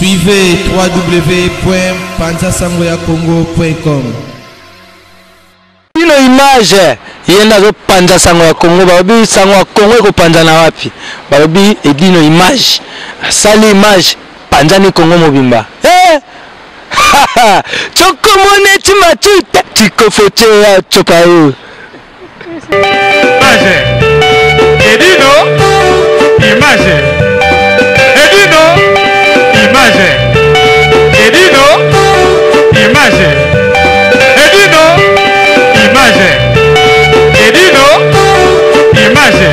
Suivez www.panzasangoyacongo.com. Une image yenda zo panza sango ya Congo babi sango ya Congo ko panza na wapi babi edino image sali image panza ni Congo mobimba choko mone timatuta tiko foto ya chokayo image edino image edino image edino image edino image edino image.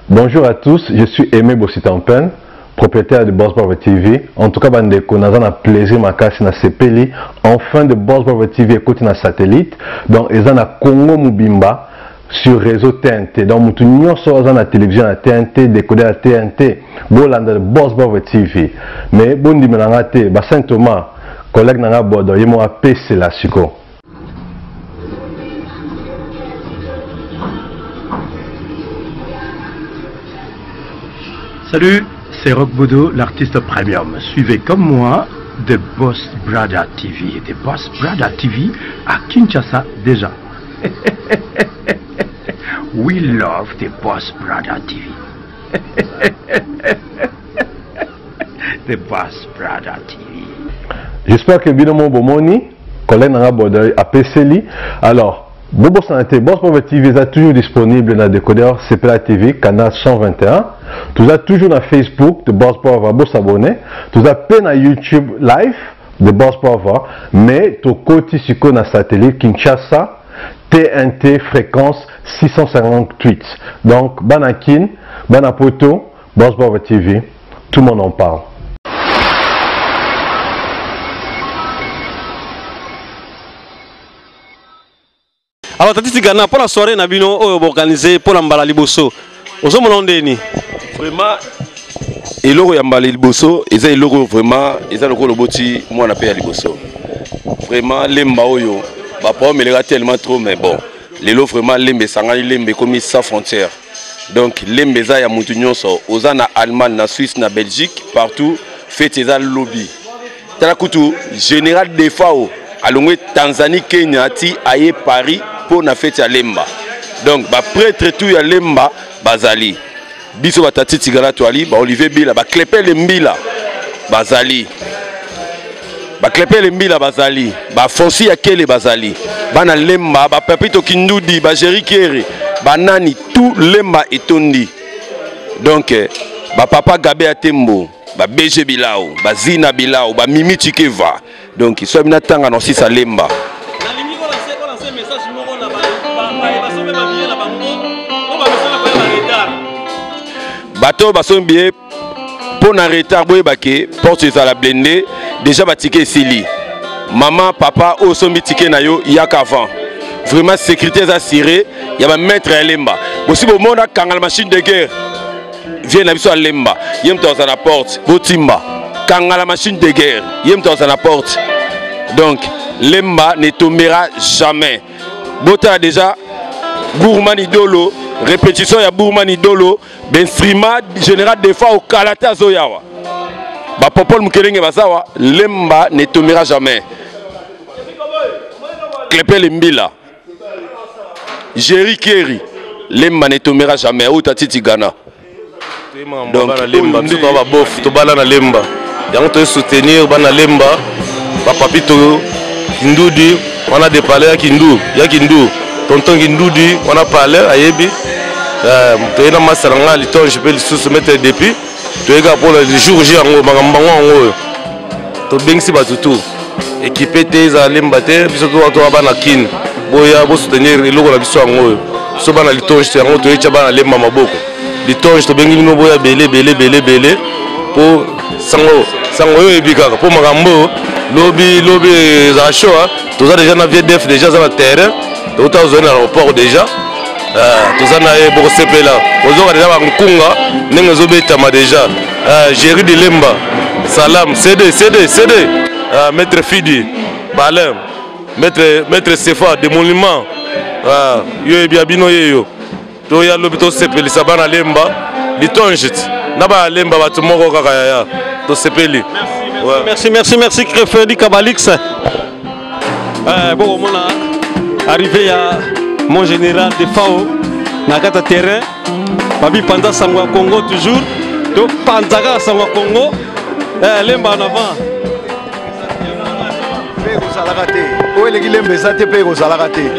Bonjour à tous, je suis Aimé Bossitampen, propriétaire de Boss Brother TV. En tout cas, bandeko, nous avons un plaisir makasi na sepeli. Enfin de Boss Brother TV écoute na satellite. Donc, ils ont na Congo Mubimba sur réseau TNT. Donc, nous avons na télévision à TNT, décoder à TNT. Bolanda de Boss Brother TV. Mais bon di menangate, ba Saint Thomas, collègue nanga bodo, yemo a PC la siko. Salut, c'est Rock Bodo, l'artiste premium. Suivez comme moi The Boss Brother TV. The Boss Brother TV à Kinshasa déjà. We love The Boss Brother TV. The Boss Brother TV. J'espère que Binomo Bomoni, collègue Nanga Bodoy, a PCLI. Alors, Bobo Santé, Boss Brother TV est toujours disponible dans le décodeur CPLA TV, canal 121. Tout ça toujours dans Facebook de Boss Brother, vous s'abonner. Tout ça peine à YouTube live de Boss Brother, mais tout côté sur le satellite Kinshasa, TNT fréquence 658. Donc, Banakin, Banapoto, Boss Brother TV, tout le monde en parle. Alors, Tati Tigana, pour la soirée, nous avons organisé pour l'emballage Liboso. Nous avons dit vraiment, et l'euro Yambala Liboso, et c'est l'euro vraiment, et c'est le boti, moi on appelle Liboso. Vraiment, l'emba oyo, bah pas mais les tellement trop, mais bon, les lots vraiment l'embe sangani l'embe comme sans frontière. Donc l'embe ça y a montunyon so, aux en Allemagne, na Suisse, na Belgique, partout, fait ça lobby. T'as coutu général des FAO, allongé Tanzanie, Kenya, ti aye Paris. Pour na fête ya lemba. Donc ba prêtre tout ya lemba bazali. Biso batati tigala toali ba Olivier Bila ba klepe le mbila bazali. Ba klepe le mbila bazali. Ba fonsi ya kele bazali. Bana lemba ba papito kindudi ba jerikere ba nani tout lemba etondi. Donc ba papa Gabe Atembo ba BG Bilao ba Zina Bilao ba Mimi Chikeva. Donc ils sont natanga no sisa lemba. Bateau bason billet pour un retard boy baké porte à la blindée déjà ba ticket sili maman papa au son ticket na yo ya qu'avant vraiment sécurité assurée ya ba maître à lemba aussi au monde quand la machine de guerre vient na biso à lemba yem to à la porte botimba quand la machine de guerre yem to à la porte donc lemba ne tombera jamais bota déjà Bourman idolo répétition ya Bourman idolo d'instrument général des fois au Kalata Zoyawa. Ba popol mukelenge basawa lemba ne tombera jamais. Klepe lembila. Jerry Kerry lemba ne tombera jamais au Tati Ghana. Donc lemba biso ba bof to bala na lemba. Yango to soutenir bana lemba ba papito Kindudi on a dépalé à Kindu, ya Kindu. Tonton Kindoudi, on a parlé à Yebi. Tu es dans ma salle, je peux le soumettre depuis. Tu es pour le jour J en haut, tu es bien si tout. Équipé tes alim batter, puis surtout tu vas à Kin. Boya, pour soutenir le logo de la en haut. Ce ban à litonge, tu es en haut, tu es à l'alim Mamaboko. Litonge, tu es bien boya belé, pour Sango et Bigaka. Pour Magambo, lobby, Zachoa, tu as déjà navigué def, déjà dans le terrain. Tout à l'heure, l'aéroport déjà. Tout ça, n'a pas de là. Aujourd'hui, déjà, on a déjà. Géry de Lemba. Salam. CD. Maître Fidi. Balem. maître Sefa de monument yo ebia bino yeyo to ya lobi to sepelisa bana lemba litonjit na ba lemba bato moko kaka ya to sepeli. Merci Crefedi Kabalix. Bon, on a arrivé à mon général de FAO, Nakata terrain, Babi Panda Sangwa Congo toujours, donc Panzaga Sangwa Congo, Lemba en avant. Où est l'équilibre ça te paye aux alagatés?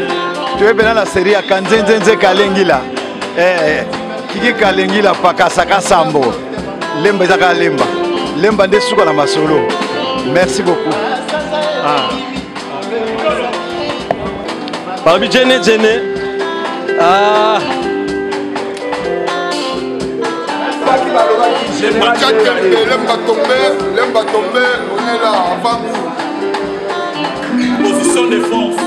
Tu es bien dans la série à Kanzenze Kalengila, Kiki Kalengila Pakasaka Sambo, Lemba Zaka Lemba, Lemba de Souka la Masolo. Merci beaucoup. Babi Djene. Lemba tombé, on est là avant nous. Position de force.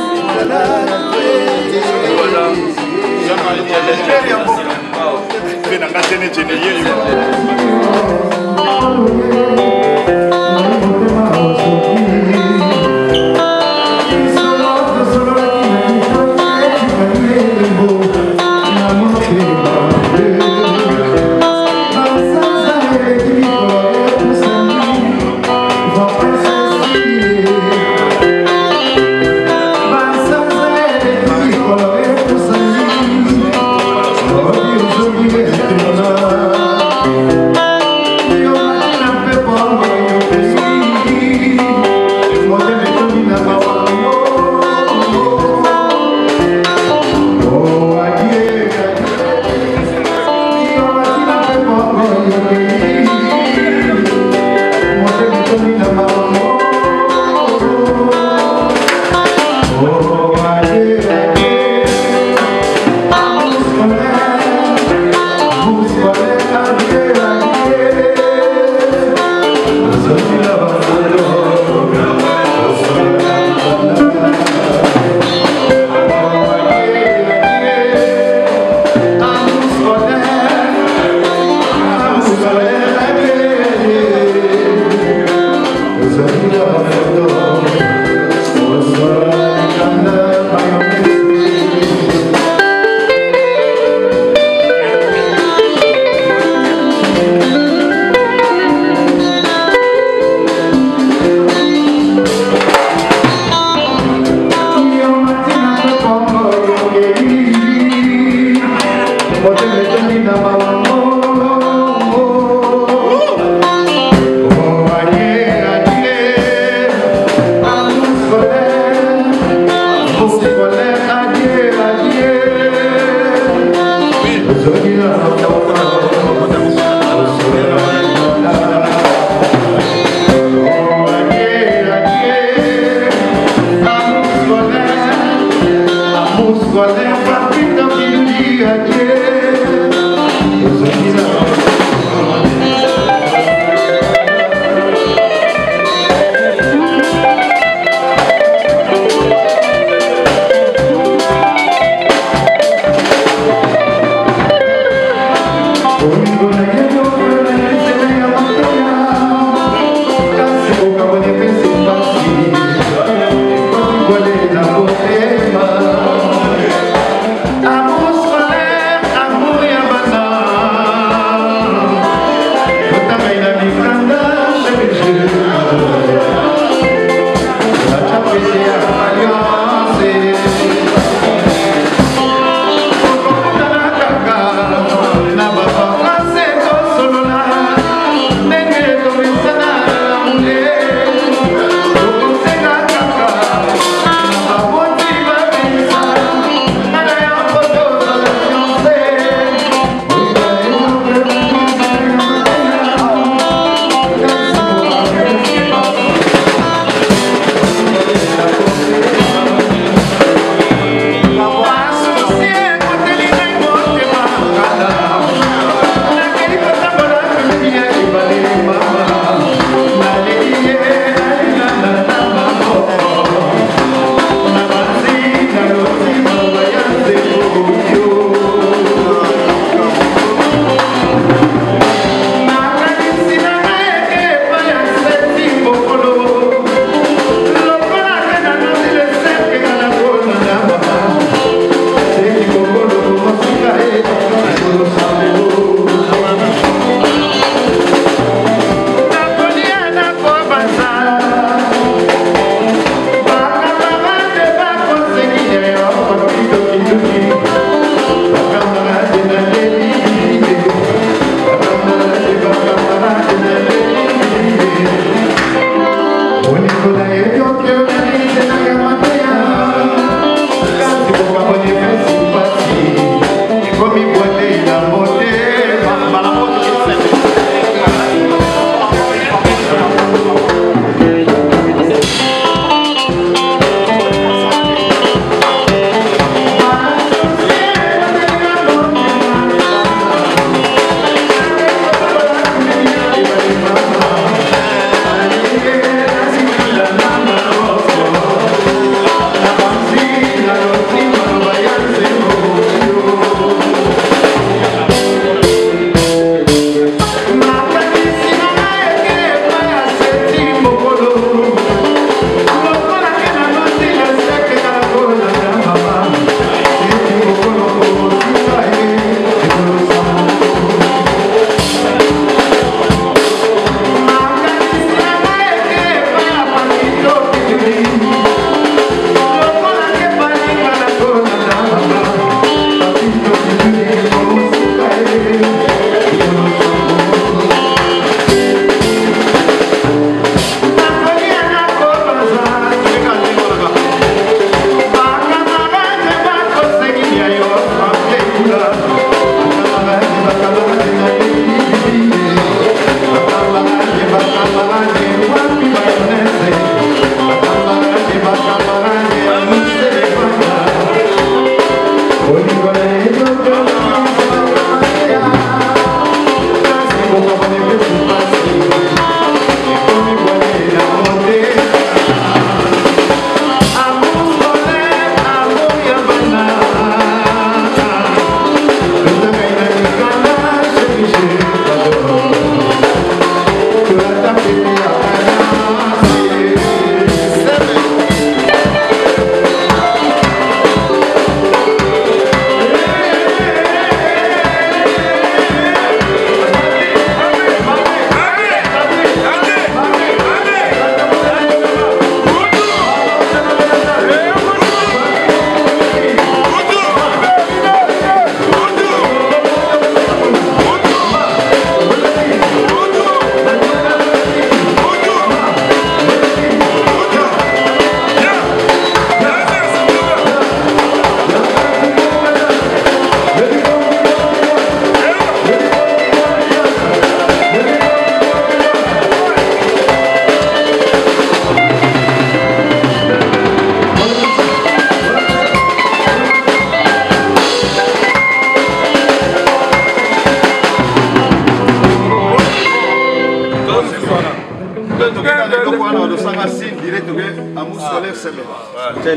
Mon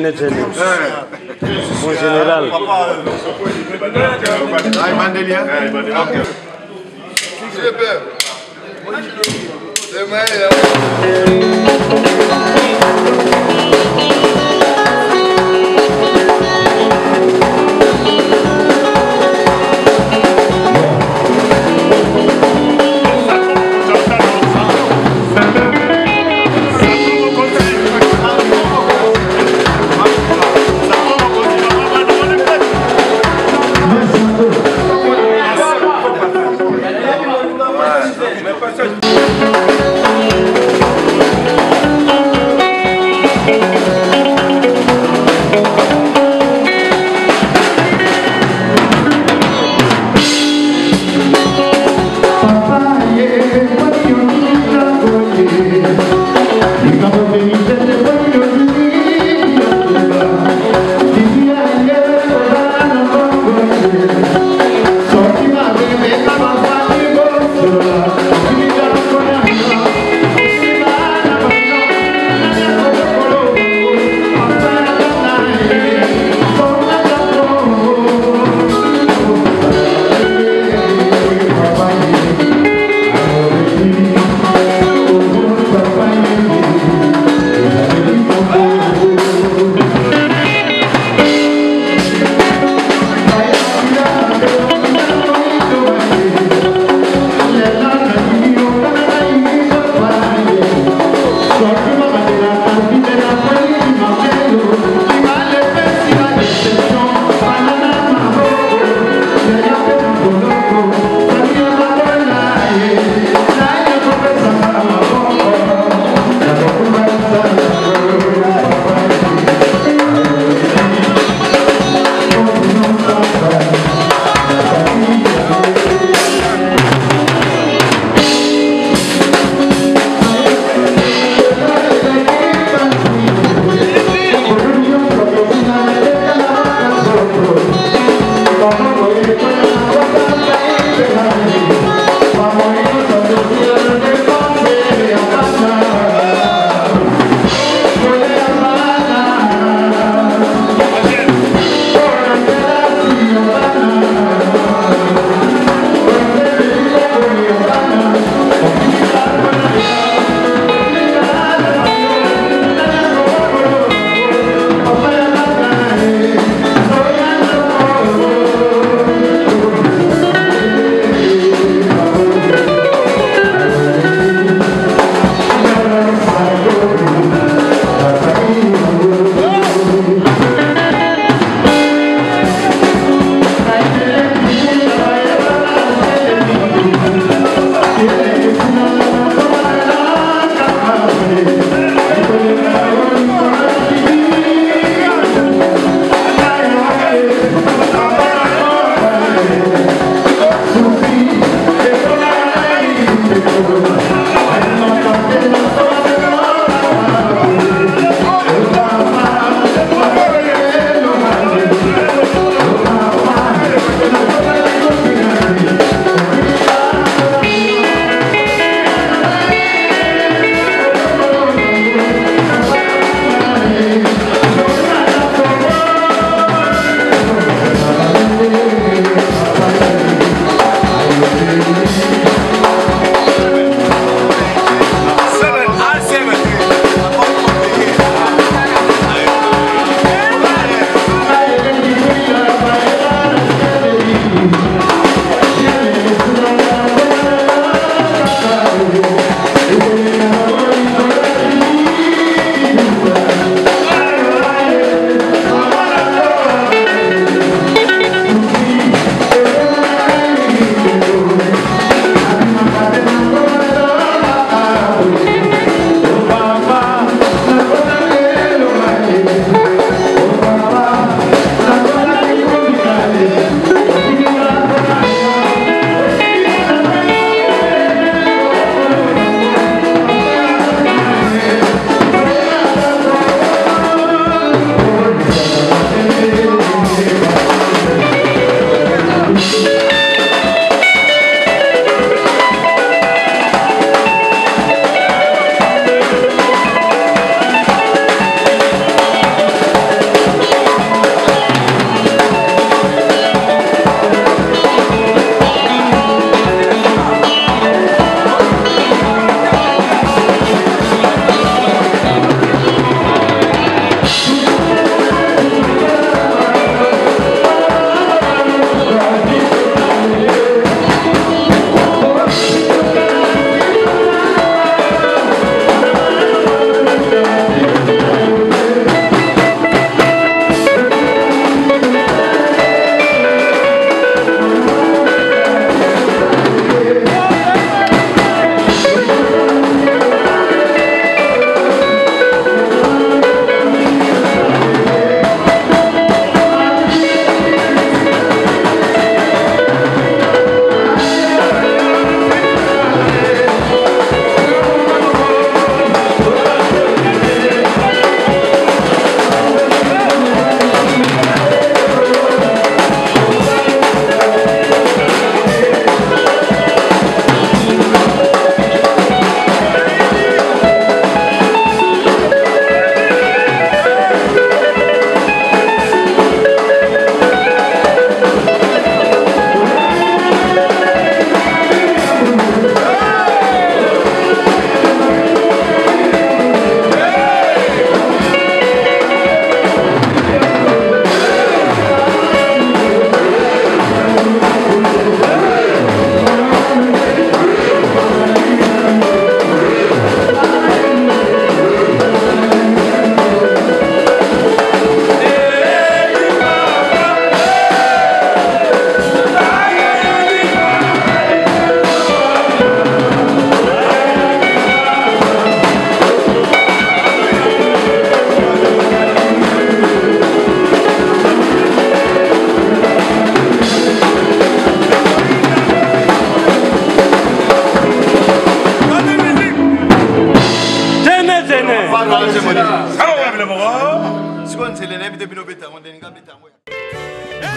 général.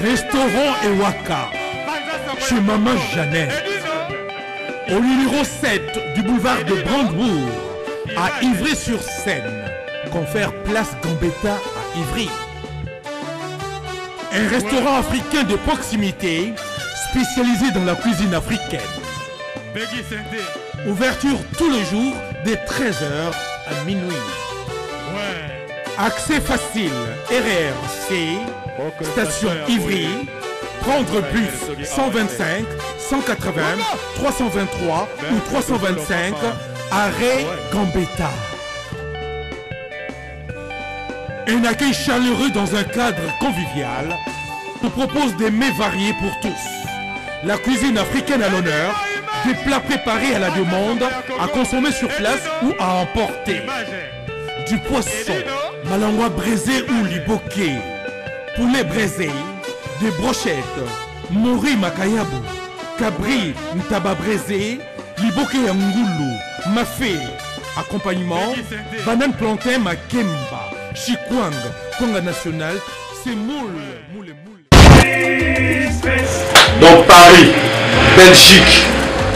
Restaurant Ewaka, chez Maman Jeannette, au numéro 7 du boulevard de Brandebourg, à Ivry-sur-Seine, confère Place Gambetta à Ivry. Un restaurant africain de proximité, spécialisé dans la cuisine africaine. Ouverture tous les jours dès 13h à minuit. Accès facile, RRC, station Ivry, prendre bus 125, 180, 323 ou 325, arrêt Gambetta. Un accueil chaleureux dans un cadre convivial nous propose des mets variés pour tous. La cuisine africaine à l'honneur, des plats préparés à la demande, à consommer sur place ou à emporter. Du poisson, malangwa braisé ou liboké, poulet braisé, des brochettes, mori makayabu, cabri ntaba braisé, liboké ngoulou, mafé, accompagnement, banane plantain makemba, chikwang, konga national, c'est moule. Donc Paris, Belgique,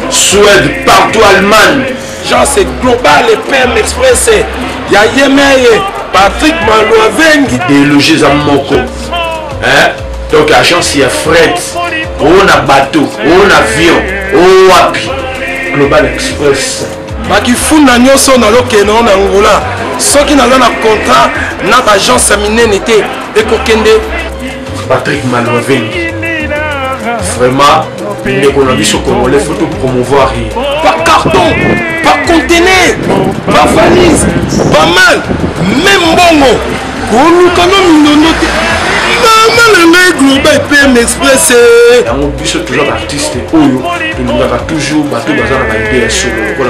Suède, partout Allemagne. Genre c'est global et PM Express. Il y a Yemeye, Patrick Malouavengi. Des logis à Moko. Hein? Donc agence il y a fret, on a bateau, on a avion, on a wapi. Global Express. Baki funda nyonso na lokeno na Angola. Soki na lona contrat na agence minene était ekokende Patrick Malouavengi. Vraiment, l'économie congolais, il faut tout promouvoir. Pas carton, pas conteneur, pas valise, pas mal, même bongo. Nous quand noté. Global PM Express. On bus toujours artiste. Oyo, nous avons toujours battu bazar na idée sur le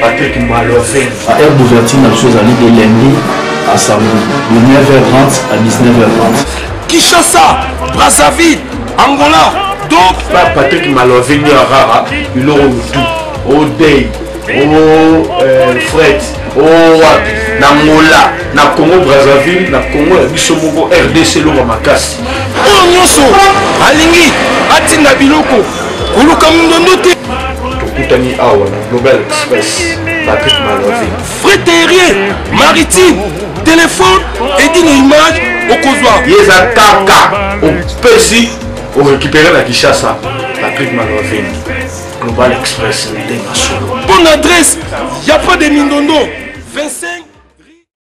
Patrick Malouavengi. À heure d'ouverture, la chose à de lundi à samedi, de 9h30 à 19h30. Kinshasa, Brazzaville, Angola. Donc, Patrick Malouavengi à Rara, il aura tout. Au Day, au Fred, au Wapi, Angola, na Congo Brazzaville, na Congo Bisomoko, RDC, Loma Makasi. Oh, Nyoso, Alingi, Atina Biloko, Oluka Mundonote. Tokutani Awa, Global Express, Patrick Malouavengi. Frais aérien, maritime, téléphone, et une image au Kozwa. Yeza Kaka, au Pessi. Pour récupérer la Kinshasa, Patrick Malouavengi, Global Express, bonne adresse, il n'y a pas de Mindondo, 27